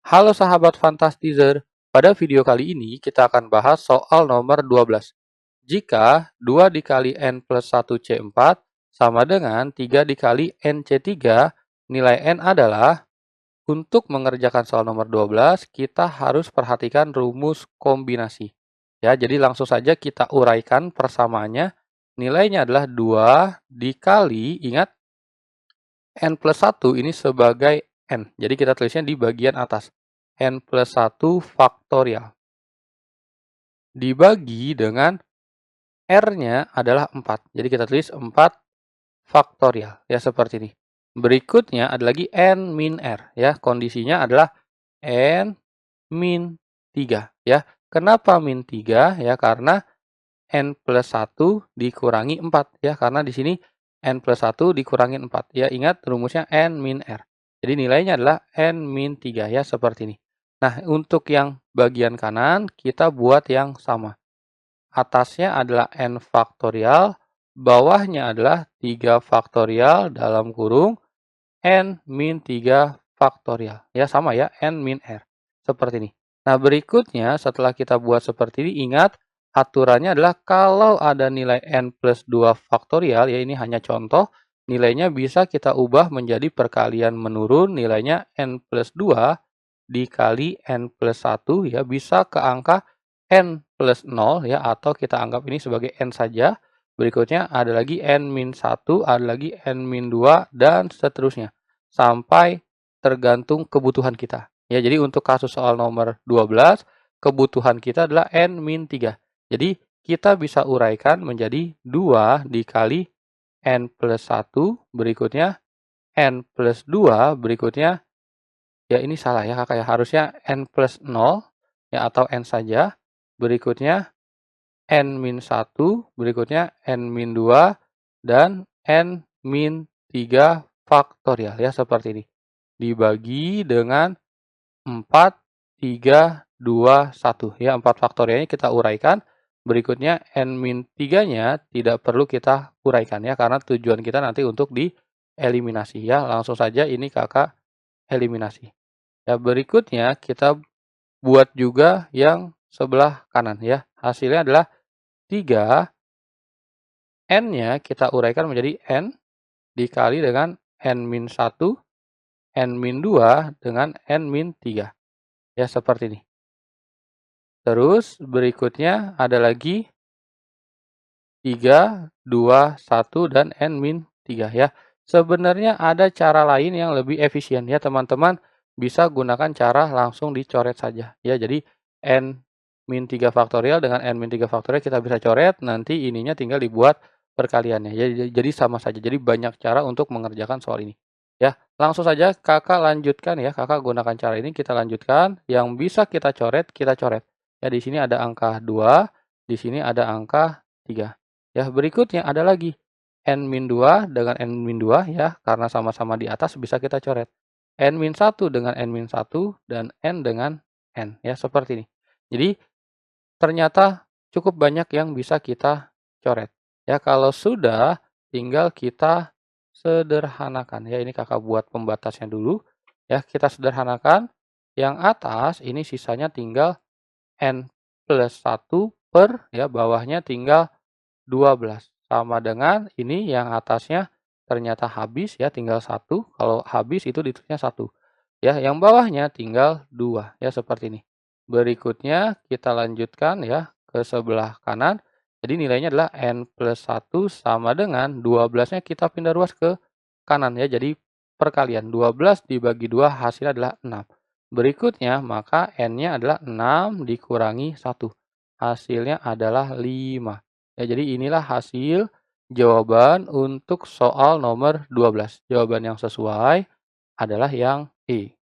Halo sahabat Fantastizer, pada video kali ini kita akan bahas soal nomor 12. Jika 2 dikali N plus 1 C4 sama dengan 3 dikali N C3, nilai N adalah, untuk mengerjakan soal nomor 12, kita harus perhatikan rumus kombinasi. Ya, jadi langsung saja kita uraikan persamaannya. Nilainya adalah 2 dikali, ingat, N plus 1 ini sebagai N. Jadi kita tulisnya di bagian atas. N plus 1 faktorial. Dibagi dengan R-nya adalah 4. Jadi kita tulis 4 faktorial. Ya, seperti ini. Berikutnya ada lagi N min R. Ya, kondisinya adalah N min 3. Ya, kenapa min 3? Ya, karena N plus 1 dikurangi 4. Ya, karena di sini N plus 1 dikurangi 4. Ya, ingat rumusnya N min R. Jadi nilainya adalah N min 3. Ya, seperti ini. Nah, untuk yang bagian kanan, kita buat yang sama. Atasnya adalah N faktorial, bawahnya adalah 3 faktorial dalam kurung N min 3 faktorial. Ya, sama ya, N min R. Seperti ini. Nah, berikutnya setelah kita buat seperti ini, ingat aturannya adalah kalau ada nilai N plus 2 faktorial, ya ini hanya contoh, nilainya bisa kita ubah menjadi perkalian menurun, nilainya N plus 2 dikali N plus 1, ya bisa ke angka N plus 0, ya, atau kita anggap ini sebagai N saja. Berikutnya ada lagi N min 1, ada lagi N min 2, dan seterusnya. Sampai tergantung kebutuhan kita. Ya, jadi untuk kasus soal nomor 12, kebutuhan kita adalah N min 3. Jadi kita bisa uraikan menjadi 2 dikali N plus 1, berikutnya N plus 2, berikutnya, ya ini salah ya kakak ya, harusnya N plus 0, ya, atau N saja. Berikutnya N min 1, berikutnya N min 2, dan N min 3 faktorial, ya seperti ini. Dibagi dengan 4, 3, 2, 1. Ya, 4 faktorialnya kita uraikan. Berikutnya N min 3-nya tidak perlu kita uraikan ya, karena tujuan kita nanti untuk dieliminasi ya. Langsung saja ini kakak eliminasi. Ya, berikutnya kita buat juga yang sebelah kanan ya. Hasilnya adalah 3, N-nya kita uraikan menjadi N dikali dengan N min 1, N min 2 dengan N min 3. Ya, seperti ini. Terus berikutnya ada lagi 3, 2, 1, dan N min 3 ya. Sebenarnya ada cara lain yang lebih efisien ya teman-teman. Bisa gunakan cara langsung dicoret saja. Ya, jadi N min 3 faktorial dengan N min 3 faktorial kita bisa coret. Nanti ininya tinggal dibuat perkaliannya. Ya, jadi sama saja. Jadi banyak cara untuk mengerjakan soal ini. Ya, langsung saja kakak lanjutkan ya. Kakak gunakan cara ini, kita lanjutkan. Yang bisa kita coret, kita coret. Ya, di sini ada angka 2, di sini ada angka 3. Ya, berikutnya ada lagi N min 2 dengan N min 2 ya, karena sama-sama di atas bisa kita coret. N min 1 dengan N min 1 dan N dengan N ya, seperti ini. Jadi ternyata cukup banyak yang bisa kita coret. Ya, kalau sudah tinggal kita sederhanakan ya. Ini kakak buat pembatasnya dulu. Ya, kita sederhanakan. Yang atas ini sisanya tinggal N plus 1 per, ya, bawahnya tinggal 12. Sama dengan ini yang atasnya ternyata habis ya, tinggal 1. Kalau habis itu ditulisnya 1. Ya, yang bawahnya tinggal 2 ya, seperti ini. Berikutnya kita lanjutkan ya ke sebelah kanan. Jadi nilainya adalah N plus 1 sama dengan 12-nya kita pindah ruas ke kanan ya. Jadi perkalian 12 dibagi 2 hasilnya adalah 6. Berikutnya maka N-nya adalah 6 dikurangi 1. Hasilnya adalah 5. Ya, jadi inilah hasil jawaban untuk soal nomor 12. Jawaban yang sesuai adalah yang E.